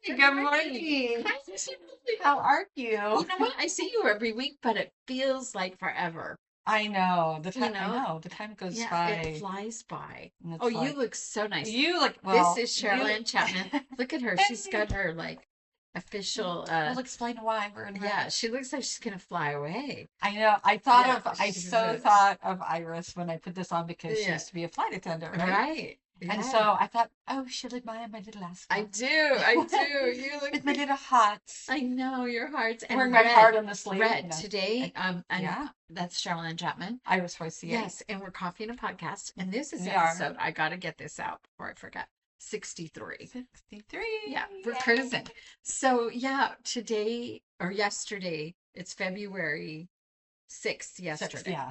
Good morning. Hi, How are you? You know what? I see you every week, but it feels like forever. I know You I know, know the time goes yeah, it by, flies by. and Oh, it's you like look so nice. you look This well. is Cheryl You Ann Chapman. Look at her. She's got her like official we'll explain why we're in red. yeah, she looks like she's gonna fly away. I know. Yeah, I she's so thought of Iris when I put this on because she yeah, used to be a flight attendant, right? right. And Yeah. so I thought, oh, she'll admire my little I ascot do. I do. You look with my little hearts. I know your heart's Wearing and my heart red. on the sleeve. Red No. today. And Yeah, that's Cheryl Ann Chapman. irisforcier. Yes, and we're coffee and a podcast. And this is We are episode, I gotta get this out before I forget. 63. 63. Yeah, we're Yay. cruising. So yeah, today or yesterday, it's February 6th yesterday. Yeah.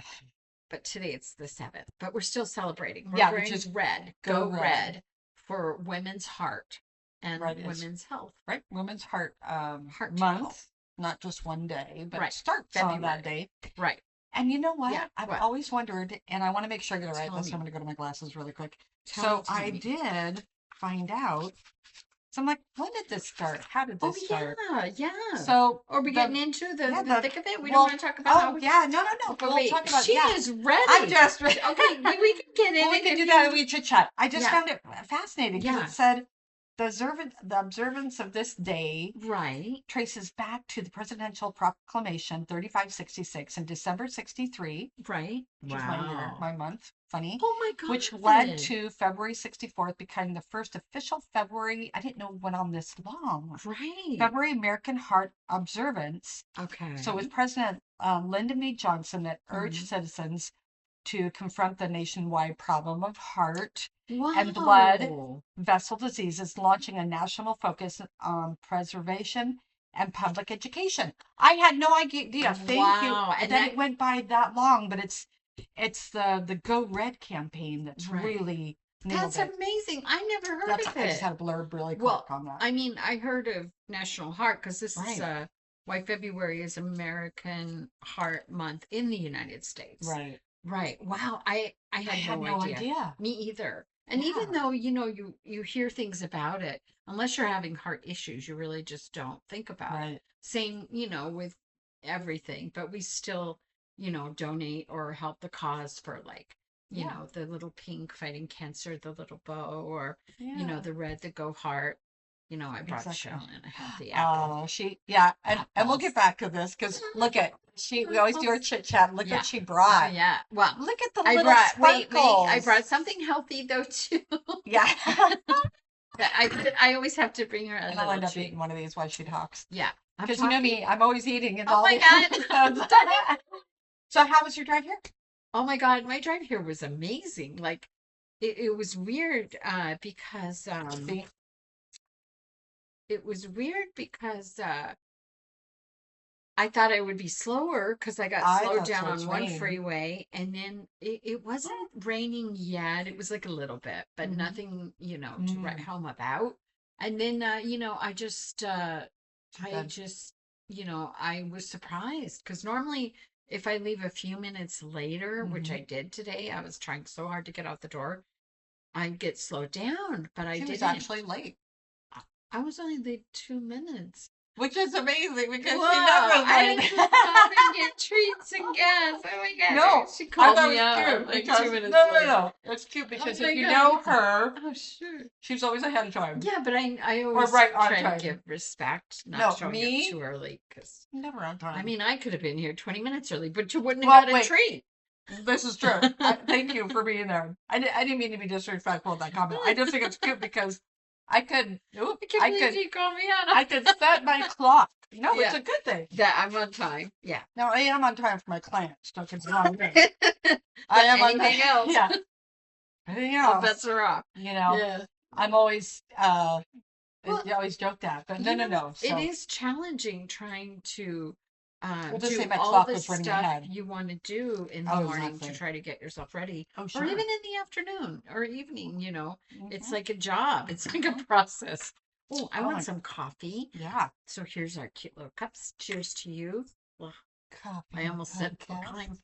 But today it's the 7th. But we're still celebrating. We're Yeah, wearing which is red. go Go red. red for women's heart and Right, is women's health. right. Women's Heart Heart month, health. not just one day, but it Right. starts on that day. Right. And you know what? Yeah. I've What? always wondered, and I want to make sure I get it right. Tell This me. I'm going to go to my glasses really quick. Tell So me, tell I me. did find out. So I'm like, when did this start? How did Oh this start? yeah. So Are we the getting into the, yeah, the the thick of it? We well, don't want to talk about how oh we. yeah, no, But we'll wait, talk about she yeah. is ready. I'm just Okay, we can get in. well, we it can if do you- that and we chit chat. I just Yeah. found it fascinating because Yeah. it said the observance of this day Right. traces back to the presidential proclamation 3566 in December 63, Right. which is my year, my month, funny, Oh my God. which led to February 64th becoming the first official February, I didn't know it went on this long, Right. February American Heart Observance. Okay. So it was President Lyndon B. Johnson that urged citizens to confront the nationwide problem of heart and blood vessel diseases, launching a national focus on preservation and public education. I had no idea. Thank you. And then it went by that long, but it's the Go Red campaign that's really That's amazing. I never heard of it. I just had a blurb really quick on that. I mean, I heard of National Heart because this is why February is American Heart Month in the United States. Right. Right. Wow. I had no idea. Me either. And even though, you hear things about it, unless you're having heart issues, you really just don't think about it. Same, with everything, but we still, donate or help the cause for the little pink fighting cancer, the little bow, or, the red, the Go Heart. I brought Cheryl and I had the apple. Oh, and we'll get back to this because look at we always do our chit chat. Look what she brought. Yeah, well, look at the little sparkles. Wait, I brought something healthy though too. Yeah, I always have to bring her a little I'll end up treat. eating one of these while she talks. Yeah, because you know me, I'm always eating. Oh my God! So how was your drive here? Oh my God, my drive here was amazing. Like, it was weird because it was weird because I thought I would be slower because I got slowed down on one freeway, and then it wasn't raining yet. It was like a little bit, but nothing, to write home about. And then, I was surprised because normally if I leave a few minutes later, which I did today, I was trying so hard to get out the door, I'd get slowed down, but I didn't. She was actually late. I was only late 2 minutes. Which is amazing because she never I late. didn't stop and get treats and gas. Oh my God. No, she called me out out like because, 2 minutes no. late. It's cute because Oh my if you God. know her, Oh, sure. she's always ahead of time. Yeah, but I always right on try time. to give respect, not showing me? up too early. Cause, Never on time. I mean, I could have been here 20 minutes early, but you wouldn't have got a treat. This is true. Thank you for being there. I didn't mean to be disrespectful in that comment. I just think it's cute because I could you call me out. I could set my clock. No, it's a good thing. That I'm on time. Yeah. Now I am on time for my clients. Don't get me wrong. I am on time. Else. Yeah. Anything else? All bets are off. Yeah. I'm always I always joke that, but no. So. It is challenging trying to do all clock the was running stuff ahead. you want to do in the morning to try to get yourself ready, or even in the afternoon or evening. It's like a job. It's like a process. Oh, I want some coffee. Yeah. So here's our cute little cups. Cheers to you. Well, coffee. I almost said time.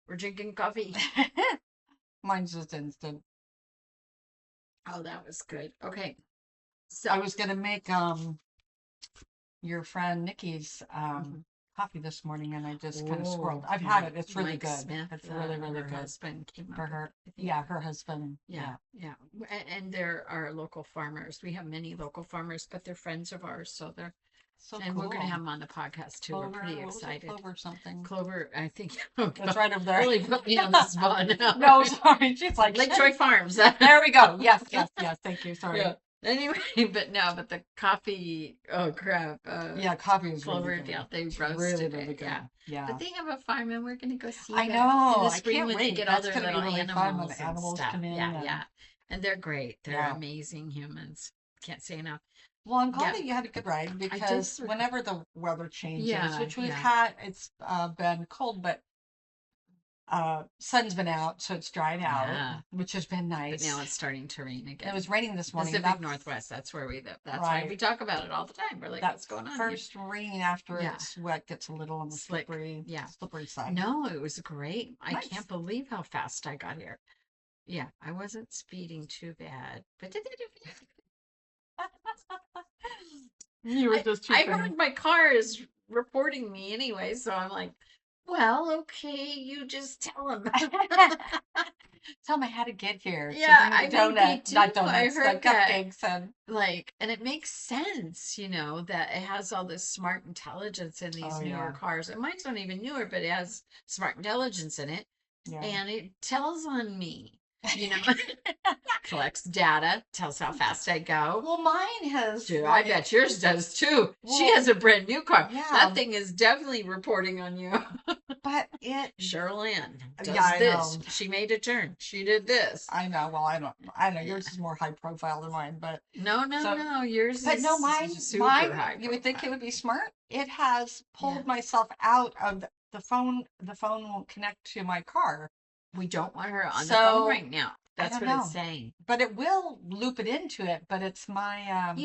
We're drinking coffee. Mine's just instant. Oh, that was good. Okay. So I was gonna make your friend Nikki's coffee this morning, and I just kind of squirreled. I've had it. It's really good. Smith, it's really her good. Husband came for up her. with it, Yeah, her husband. Yeah. And there are local farmers. We have many local farmers, but they're friends of ours, so they're and cool. We're going to have them on the podcast too. Clover, we're pretty excited. Clover something. Clover, I think. That's right over there. Really put me on the spot now. No, sorry. She's like Lakejoy Farms. There we go. Yes. Thank you. Sorry. Yeah. Anyway, but the coffee, oh crap. Coffee is Clover, really good. Yeah, they roasted really it. Good. Yeah. But they have a farm and we're going to go see them. I know. In the spring I can't when wait. They get That's all their little really animals, fun when animals come in. Yeah. And they're great. They're amazing humans. Can't say enough. Well, I'm glad that you had a good ride because whenever the weather changes, which we've had, it's been cold, but sun's been out, so it's dried out, which has been nice. But now it's starting to rain again. It was raining this morning. Pacific Northwest, that's where we live. That's why we talk about it all the time. We're like, what's going on? First rain after it's wet gets a little on the slippery side. No, it was great. Nice. I can't believe how fast I got here. Yeah, I wasn't speeding too bad, but you were just too I heard my car is reporting me anyway, so I'm like, well, okay, you just tell him. Tell him I had to get here. Yeah, I donuts, not donuts, I heard cupcakes and and it makes sense, that it has all this smart intelligence in these newer cars. And mine's not even newer, but it has smart intelligence in it, and it tells on me. Collects data, tells how fast I go. Well, mine has. I bet yours does too. Well, she has a brand new car. Yeah. That thing is definitely reporting on you. But Cheryl Ann does this. She made a turn. She did this. I know. Well, I know. Yours is more high profile than mine, but no. Yours is super high. You would think it would be smart. It has pulled myself out of the phone. The phone won't connect to my car. We don't want her on the phone right now. That's what it's saying. But it will loop it into it. But it's my,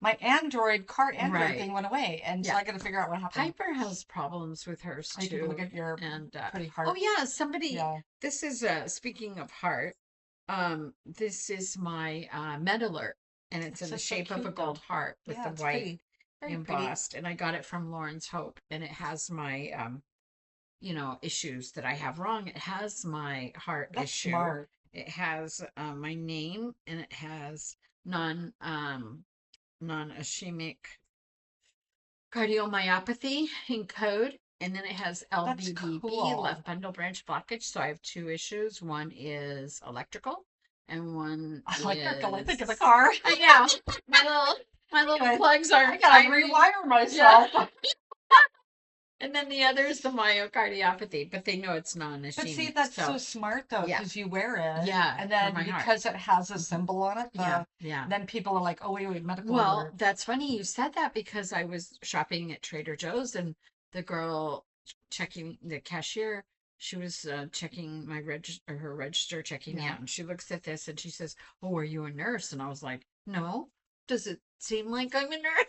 my Android thing went away, and so I got to figure out what happened. Piper has problems with hers too. I can look at your pretty heart. Oh yeah, somebody. Yeah. This is speaking of heart. This is my med alert, and it's in the shape of a gold heart with the white embossed, and I got it from Lauren's Hope, and it has my issues that I have wrong. It has my heart issue. Smart. It has my name, and it has non-ischemic cardiomyopathy in code, and then it has LBBB, left bundle branch blockage. So I have two issues. One is electrical, and one is... I think of the car. I know. My little plugs are... I gotta rewire myself. Yeah. And then the other is the myocardiopathy, but they know it's non-ischemic. But see, that's so smart, though, because you wear it. Yeah. And then because it has a symbol on it, then people are like, oh, wait, medical alert. That's funny you said that, because I was shopping at Trader Joe's, and the girl checking, the cashier, she was checking my her register, checking me out, and she looks at this, and she says, oh, are you a nurse? And I was like, no. Does it seem like I'm a nurse?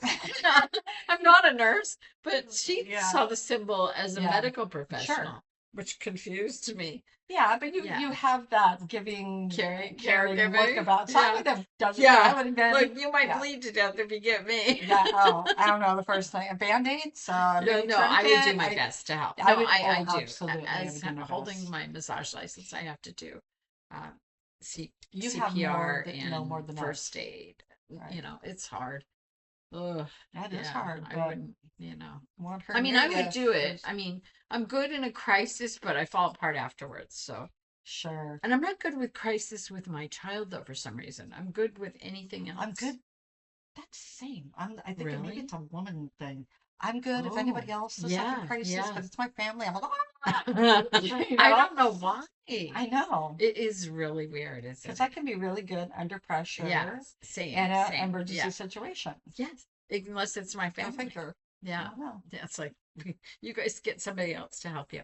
I'm not a nurse, but she saw the symbol as a medical professional, which confused me. Yeah, but you have that giving caregiving look about. So I would have done I would have been. Look, you might bleed to death if you get me. I don't know the first thing. Band-aids? No, I would do my best to help. I do. Absolutely. As holding my massage license, I have to do CPR and first aid. Right. It's hard. Ugh, that is hard. I wouldn't, want her. I mean, I would do it. I mean, I'm good in a crisis, but I fall apart afterwards. So sure. And I'm not good with crisis with my child, though. For some reason, I'm good with anything else. I'm good. That's the same. I think maybe it's a woman thing. I'm good if anybody else is having crisis, but it's my family. I'm like, I don't know why. I know. It is really weird, isn't it? Because I can be really good under pressure. Same. In an emergency situation. Yes. Unless it's my family. Yeah. It's like, you guys get somebody else to help you.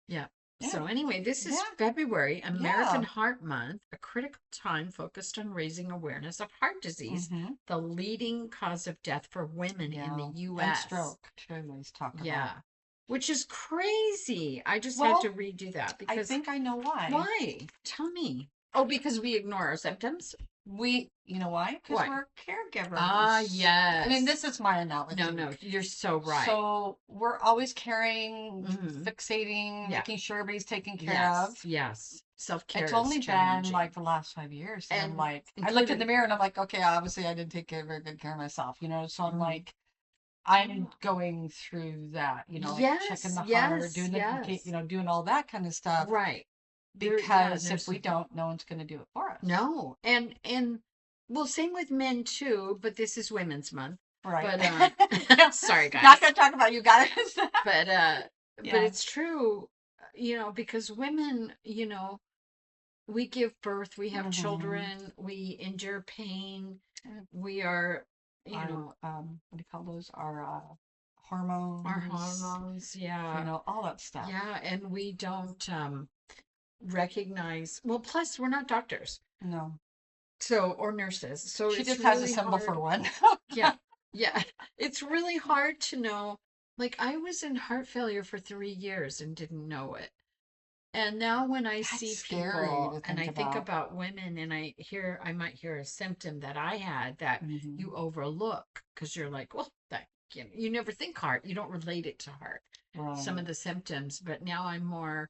Yeah. So anyway, this is February, American Heart Month, a critical time focused on raising awareness of heart disease, the leading cause of death for women in the U.S. And stroke, too, he's talking about. Which is crazy. I just had to redo that because I think I know why. Why? Tell me. Oh, because we ignore our symptoms? You know why? Because we're caregivers. Yes. I mean, this is my analogy. No, you're so right. So we're always caring, fixating, making sure everybody's taken care of. Yes. Self-care. It's only been like the last 5 years. And I'm like, I look in the mirror and I'm like, okay, obviously I didn't take very good care of myself, so I'm like, I'm going through that, like checking the heart, doing the, doing all that kind of stuff. Right. Because if we don't, no one's going to do it for us. No. And well, same with men too, but this is Women's Month. Right. But sorry guys. Not going to talk about you guys. But it's true, because women, we give birth, we have children, we endure pain, we are, what do you call those? Our hormones. Our hormones, yeah. All that stuff. Yeah, and we don't recognize, well, plus we're not doctors. No. So, or nurses. So she it's just really has a symbol hard. for one. Yeah. It's really hard to know. Like, I was in heart failure for 3 years and didn't know it. And now when I see people and I think about women and I might hear a symptom that I had that you overlook because you're like, well, that you never think heart. You don't relate it to heart. Right. Some of the symptoms, but now I'm more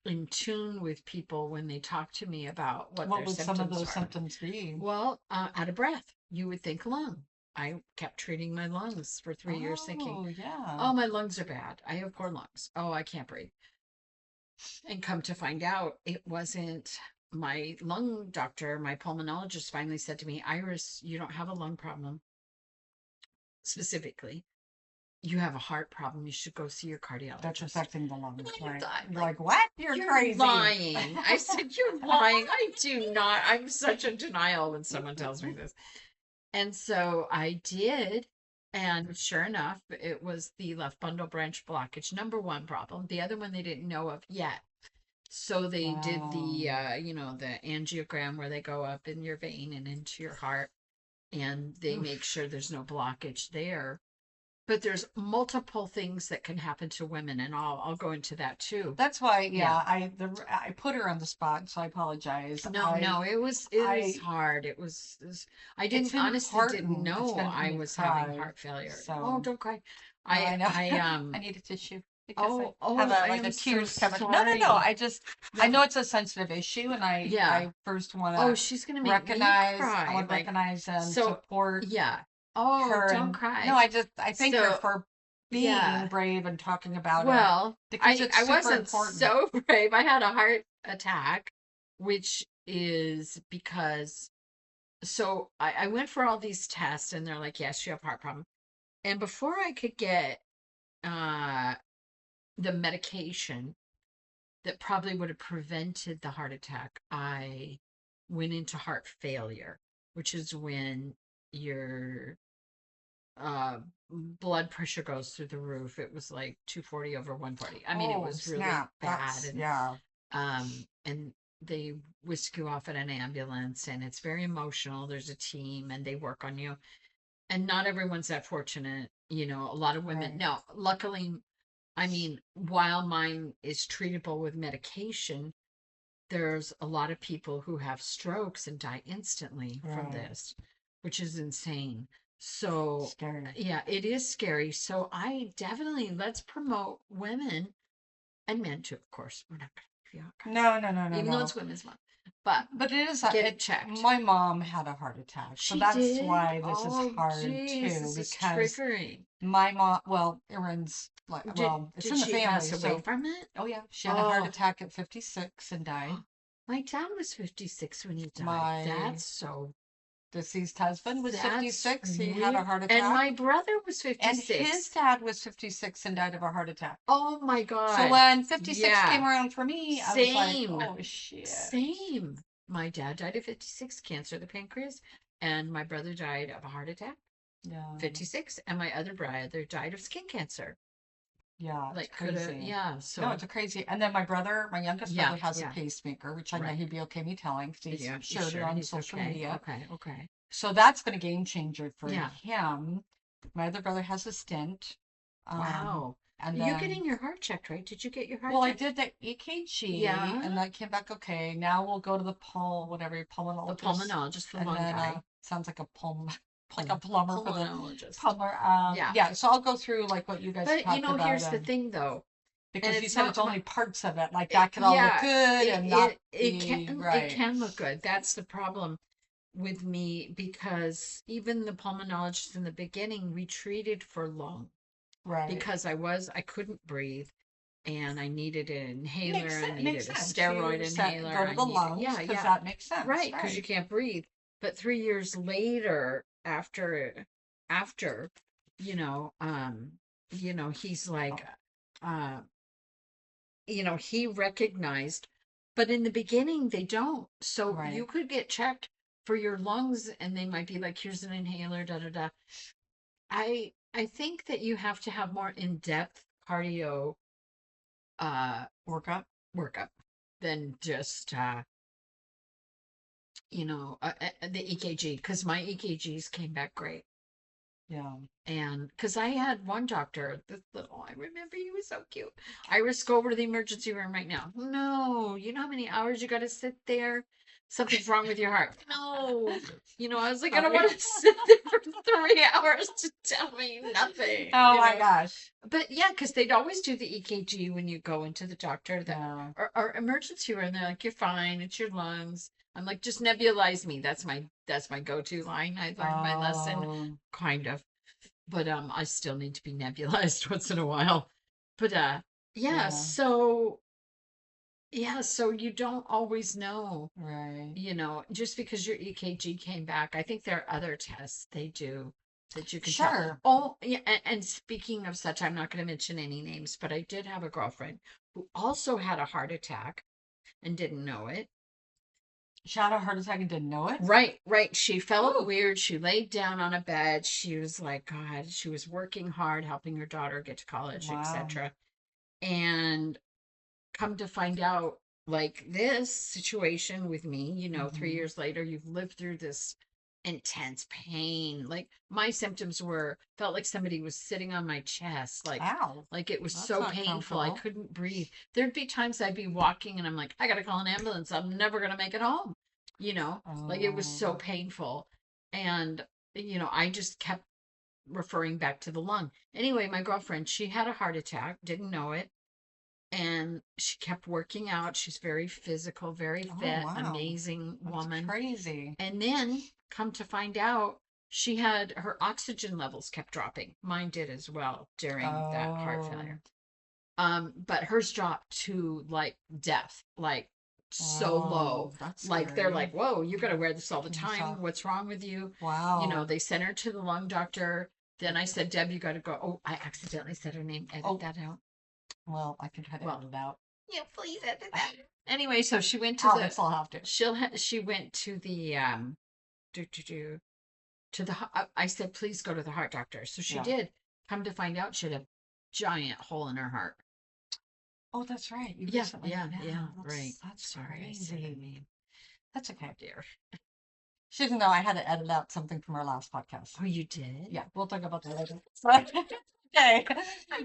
in tune with people when they talk to me about what their symptoms are. What would some of those symptoms be? Well, out of breath. You would think lung. I kept treating my lungs for 3 years thinking, oh, my lungs are bad. I have poor lungs. Oh, I can't breathe. And come to find out, it wasn't my lung doctor. My pulmonologist finally said to me, Iris, you don't have a lung problem. Specifically, you have a heart problem. You should go see your cardiologist. That's affecting the lungs, right? You're like, what? You're crazy. Lying. I said, you're lying. I do not. I'm such in denial when someone tells me this. And so I did. And sure enough, it was the left bundle branch blockage. Number one problem. The other one they didn't know of yet. So they did the, the angiogram where they go up in your vein and into your heart. And they make sure there's no blockage there. But there's multiple things that can happen to women, and I'll go into that too. That's why, I put her on the spot, so I apologize. No, it was hard. It was I didn't know I was having heart failure. So. Don't cry. I know. I need a tissue. I have a tears coming. No. I know it's a sensitive issue, and I first want to. Oh, she's gonna make recognize. Me cry. I want to recognize and support. Yeah. Oh, her don't cry. No, I thank her for being brave and talking about it. Well, I wasn't important. So brave. I had a heart attack, which is because, so I went for all these tests and they're like, yes, you have a heart problem. And before I could get the medication that probably would have prevented the heart attack, I went into heart failure, which is when your blood pressure goes through the roof. It was like 240 over 140. I mean, it was really bad. And they whisk you off in an ambulance, and it's very emotional. There's a team, and they work on you. And not everyone's that fortunate. A lot of women. Right. Now, luckily, I mean, while mine is treatable with medication, there's a lot of people who have strokes and die instantly from this, which is insane. So, scary. Yeah, it is scary. So let's promote women and men too, of course. We're not going to No. Even though it's Women's Month. But it is get it checked. My mom had a heart attack. So that's why this is hard too. This because is triggering. My mom, Erin's it's in the family. Pass away from it? Oh yeah. She had a heart attack at 56 and died. My dad was 56 when he died. That's so deceased husband was 56. He had a heart attack. And my brother was 56. And his dad was 56 and died of a heart attack. Oh my God. So when 56 came around for me, I was like, oh shit. Same. My dad died of 56, cancer of the pancreas, and my brother died of a heart attack. Yeah. 56, and my other brother died of skin cancer. Yeah, like crazy. So no, it's a crazy. And then my youngest brother has a pacemaker, which I know he'd be okay me telling because he's shared it on social media. Okay. So that's been a game changer for him. My other brother has a stent. Wow. And you're getting your heart checked, right? Did you get your heart well, checked? I did the EKG, and that came back okay. Now we'll go to the pulmonologist. The pulmonologist, the lung guy. Sounds like a like a plumber for the plumber. Yeah. Yeah. So I'll go through like what you guys talked about. But here's the thing, though. Because you said it's only parts of it, like that could all look good and not it can look good. That's the problem with me, because even the pulmonologist in the beginning, we treated for lung, right? Because I couldn't breathe, and I needed an inhaler, I needed a steroid inhaler. Go to the lungs, because that makes sense, right? Because you can't breathe. But 3 years later, after, he's like, he recognized, but in the beginning they don't. So you could get checked for your lungs, and they might be like, here's an inhaler, da da da. I think that you have to have more in-depth cardio workup than just the EKG, because my EKGs came back great. Yeah. And because I had one doctor, I remember he was so cute. Iris, go over to the emergency room right now. No, you know how many hours you got to sit there? Something's wrong with your heart. No. I was like, I don't want to sit there for 3 hours to tell me nothing. Oh my gosh. But yeah, because they'd always do the EKG when you go into the doctor, or emergency room. They're like, you're fine. It's your lungs. I'm like, just nebulize me. That's my go-to line. I learned my lesson, kind of. But I still need to be nebulized once in a while. But so you don't always know. Right. Just because your EKG came back. I think there are other tests they do that you can tell. Oh, yeah, and speaking of such, I'm not going to mention any names, but I did have a girlfriend who also had a heart attack and didn't know it. She had a heart attack and didn't know it? Right. She felt weird. She laid down on a bed. She was like, God, she was working hard, helping her daughter get to college, etc. And come to find out, like this situation with me, 3 years later, you've lived through this intense pain. Like my symptoms felt like somebody was sitting on my chest. Like, ow. Like it was so painful. I couldn't breathe. There'd be times I'd be walking and I'm like, I gotta call an ambulance. I'm never gonna make it home. Like it was so painful. And, I just kept referring back to the lung. Anyway, my girlfriend, she had a heart attack, didn't know it. And she kept working out. She's very physical, very fit, amazing woman. That's crazy. And then come to find out, she had her oxygen levels kept dropping. Mine did as well during that heart failure. But hers dropped to like death, like so low. That's like scary. They're like, whoa, you got to wear this all the time. What's wrong with you? Wow. They sent her to the lung doctor. Then I said, Deb, you got to go. Oh, I accidentally said her name. Edit that out. Well, I can try to edit it out. Yeah, please edit that. Anyway, so she went to I'll have to. She went to the I said, please go to the heart doctor. So she did. Come to find out, she had a giant hole in her heart. Oh, that's right. Yeah, right. That's sorry. Crazy. That's okay, dear. She didn't know I had to edit out something from our last podcast. Oh, you did? Yeah, we'll talk about that later. Okay.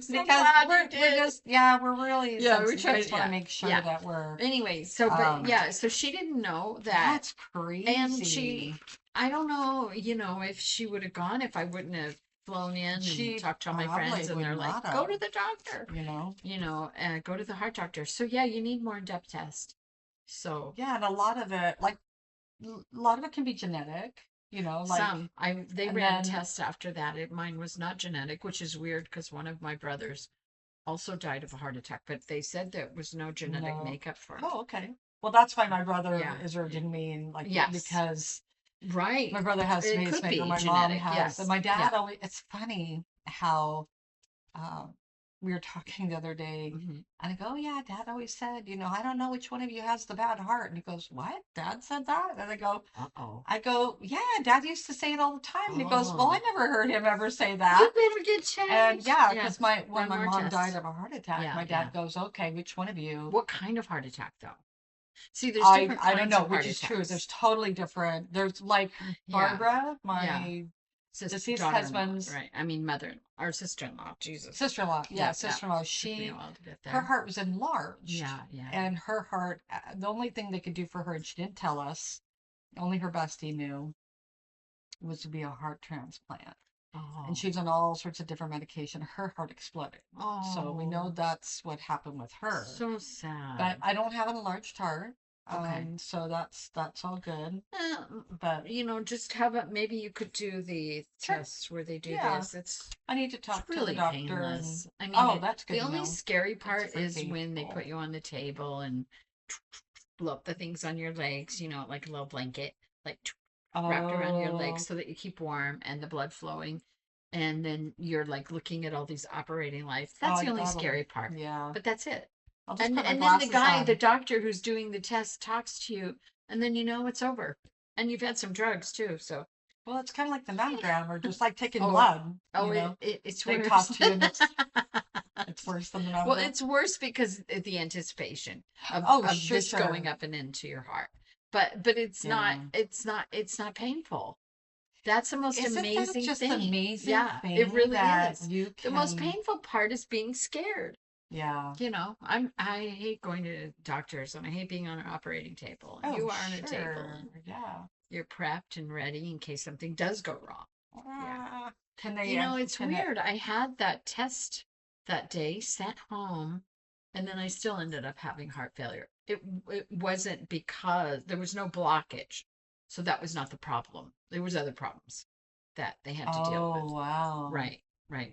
Because we're really we just want to make sure that we're anyway. So so she didn't know that. That's crazy. And I don't know, if she would have gone, if I wouldn't have flown in and talked to all my friends, and they're like, go to the doctor, go to the heart doctor. So you need more in-depth test. So and a lot of it can be genetic. They ran a test after that. Mine was not genetic, which is weird because one of my brothers also died of a heart attack, but they said there was no genetic makeup for it. Oh, okay. Well, that's why my brother is urging me, and because my brother has pacemaker, my mom has, and my dad always. It's funny how we were talking the other day, and I go, Dad always said, I don't know which one of you has the bad heart. And he goes, what? Dad said that? And I go, yeah, Dad used to say it all the time. And he goes, well, I never heard him ever say that. You better get checked. And because when my mom died of a heart attack, my dad goes, okay, which one of you? What kind of heart attack, though? See, there's different kinds I don't know, which is true. There's totally different. There's like Barbara, my deceased husband's right? I mean, mother or sister-in-law. Jesus, sister-in-law. Yeah, sister-in-law. Took me a while to get there. Her heart was enlarged. Yeah. And her heart, the only thing they could do for her, and she didn't tell us, only her bestie knew, was to be a heart transplant. Oh. And she's on all sorts of different medication. Her heart exploded. Oh. So we know that's what happened with her. So sad. But I don't have an enlarged heart. Okay. So that's all good. But just have it. Maybe you could do the tests where they do this. I need to talk to the doctor. Painless. I mean, that's good. The only scary part is when they put you on the table and blow up the things on your legs. Like a little blanket, like wrapped around your legs so that you keep warm and the blood flowing. And then you're like looking at all these operating lights. That's the only scary part. Yeah. But that's it. And then the doctor who's doing the test talks to you, and then it's over. And you've had some drugs too, so. Well, it's kind of like the mammogram, or just like taking blood. It's they worse. Talk to you and it's worse than the mammogram. Well, it's worse because of the anticipation of this going up and into your heart. But it's not it's not painful. That's the most amazing thing. Amazing thing. It really is. The most painful part is being scared. Yeah. I hate going to doctors and I hate being on an operating table. You are on a table. Yeah. You're prepped and ready in case something does go wrong. Yeah. Can they? It's weird. I had that test that day, sent home, and then I still ended up having heart failure. It wasn't because there was no blockage, so that was not the problem. There was other problems that they had to deal with. Oh wow! Right.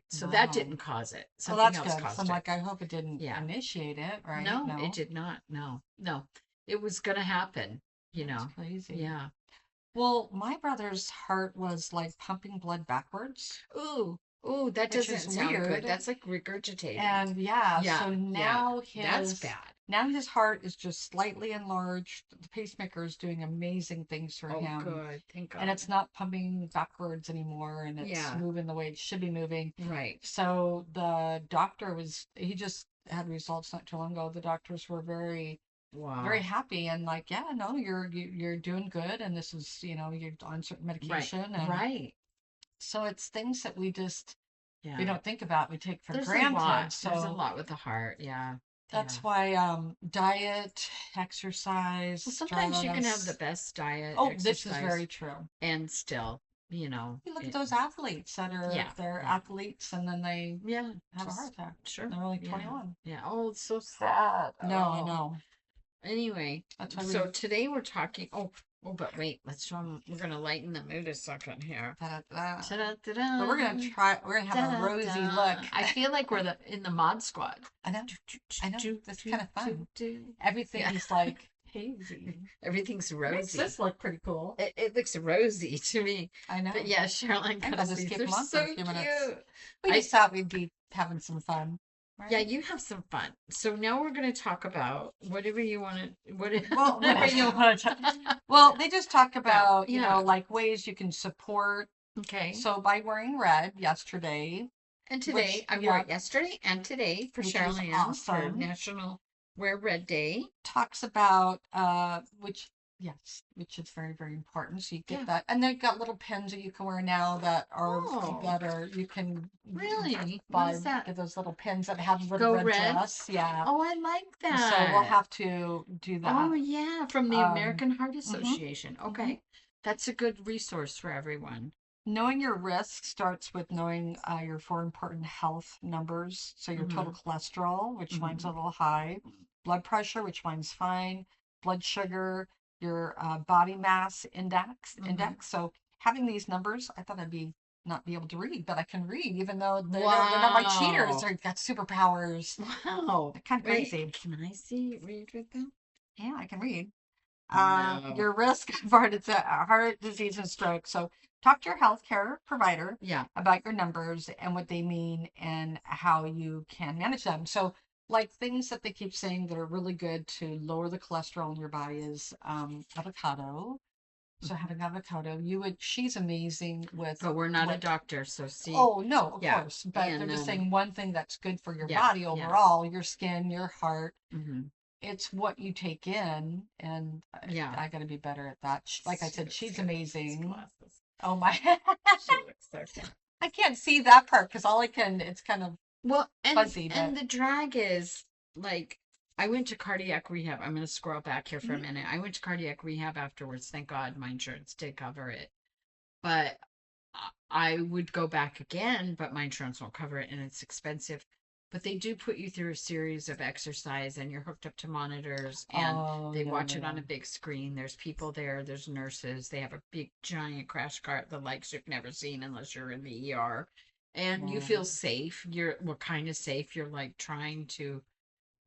So that didn't cause it. Something else caused it. So I'm like, I hope it didn't initiate it, right? No, it did not. No. It was going to happen, That's crazy. Yeah. Well, my brother's heart was like pumping blood backwards. Ooh, that doesn't sound good. That's like regurgitating. And so now that's bad. Now his heart is just slightly enlarged. The pacemaker is doing amazing things for him. Oh, good. Thank God. And it's not pumping backwards anymore, and it's moving the way it should be moving. Right. So the doctor he just had results not too long ago. The doctors were very happy and like, you're doing good, and this is, you're on certain medication. Right. So it's things that we just we don't think about. We take for granted. There's a lot with the heart. Yeah. That's why diet, exercise. Well, sometimes you can have the best diet. This is very true. And still, You look at those athletes that are they're athletes, and then they have a heart attack. Sure. They're only 21. Yeah. Oh, it's so sad. No, I know. Anyway, that's why today we're talking. But wait, we're going to lighten the mood a second here. Ta-da-da. But we're going to have a rosy look. I feel like we're in the mod squad. I know. That's kind of fun. Everything is like hazy. Everything's rosy. Makes this look pretty cool. It looks rosy to me. I know. But yeah, Cheryl Ann got us these. They're so cute. We just thought we'd be having some fun. Right? Yeah, you have some fun. So now we're going to talk about whatever you want to. Well, they just talk about like ways you can support. Okay. So by wearing red yesterday and today, I wore it yesterday and today for Cheryl Ann for National Wear Red Day. Talks about which is very, very important. So you get that, and they've got little pins that you can wear now that are you can really buy. Get those little pins that have little red dress. Yeah. Oh, I like that. So we'll have to do that. Oh yeah, from the American Heart Association. Mm-hmm. Okay, that's a good resource for everyone. Knowing your risk starts with knowing your 4 important health numbers. So your total cholesterol, which mine's a little high, blood pressure, which mine's fine, blood sugar, your body mass index. So having these numbers, I thought I'd not be able to read, but I can read, even though they're not like cheaters. They've got superpowers. Wow. They're kind of crazy. Can I read with them? Yeah, I can read. Your risk of heart disease and stroke. So talk to your healthcare provider about your numbers and what they mean and how you can manage them. So like things that they keep saying that are really good to lower the cholesterol in your body is avocado. So having avocado, she's amazing with. But we're not a doctor, so see. Oh no, of course. But they're just saying one thing that's good for your body overall, your skin, your heart. Mm-hmm. It's what you take in, and I got to be better at that. Like I said, she's amazing. Oh my! She looks I can't see that part because it's kind of fuzzy. And the drag is like, I went to cardiac rehab. I'm going to scroll back here for a minute. I went to cardiac rehab afterwards. Thank God my insurance did cover it. But I would go back again, but my insurance won't cover it and it's expensive. But they do put you through a series of exercise and you're hooked up to monitors and they watch it on a big screen. There's people there, there's nurses. They have a big giant crash cart, the likes you've never seen unless you're in the ER. And you feel safe. You're kind of safe. You're like trying to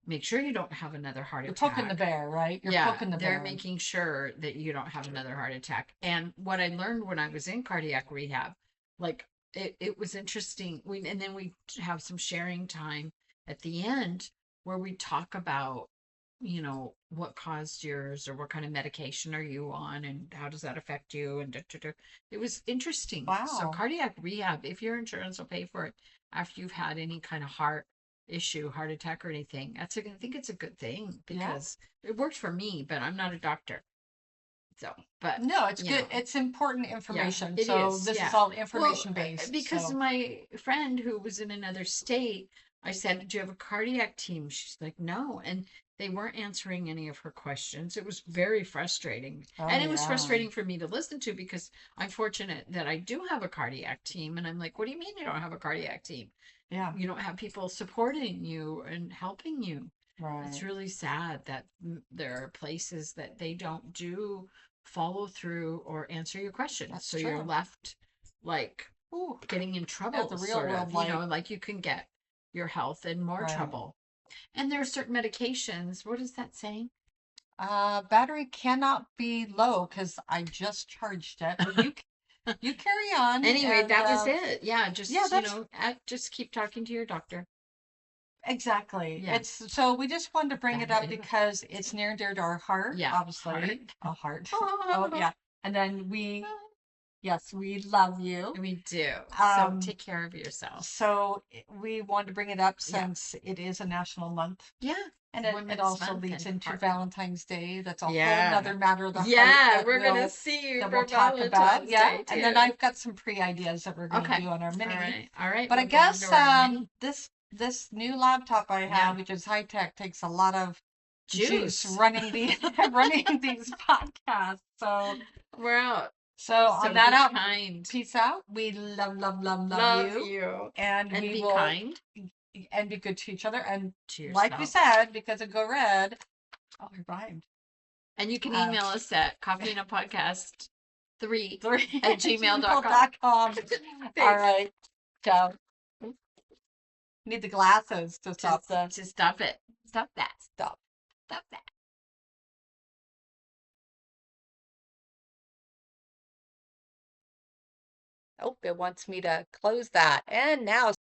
make sure you don't have another heart attack. You're poking the bear, right? You're poking the bear. They're making sure that you don't have another heart attack. And what I learned when I was in cardiac rehab, like it was interesting. And then we have some sharing time at the end where we talk about, what caused yours or what kind of medication are you on and how does that affect you? And it was interesting. Wow. So cardiac rehab, if your insurance will pay for it after you've had any kind of heart issue, heart attack or anything, I think it's a good thing because it worked for me, but I'm not a doctor. So, but no, it's good. It's important information. This is all information based. Because my friend who was in another state, I said, "Do you have a cardiac team?" She's like, "No," and they weren't answering any of her questions. It was very frustrating, and it was frustrating for me to listen to because I'm fortunate that I do have a cardiac team, and I'm like, "What do you mean you don't have a cardiac team? Yeah, you don't have people supporting you and helping you." Right. It's really sad that there are places that they don't do follow through or answer your questions. That's so true. You're left like getting in trouble. The real world, like you can get your health in more trouble. And there are certain medications. What is that saying? Battery cannot be low because I just charged it. You carry on. Anyway, and, that was it. Yeah, just keep talking to your doctor. Exactly. Yeah. So we just wanted to bring it up because it's near and dear to our heart. Yeah, obviously. A heart. Oh yeah. And then we love you. We do. So take care of yourself. So we wanted to bring it up since it is a national month. Yeah. And it also leads into Valentine's Day. That's a whole other matter of the heart. Yeah, we're going to see you for Valentine's Day. Yeah. Too. And then I've got some pre-ideas that we're going to do on our mini. All right. But I guess this new laptop I have, which is high tech, takes a lot of juice running these podcasts. So we're out. So on that out, peace out. We love you. And we be will kind. And be good to each other. And to yourself. Like we said, because of Go Red, I rhymed. And you can email us at coffeeandapodcast 3 at gmail.com. All right. Ciao. Need the glasses to stop to stop it. Stop that. Stop that. Oh, it wants me to close that. And now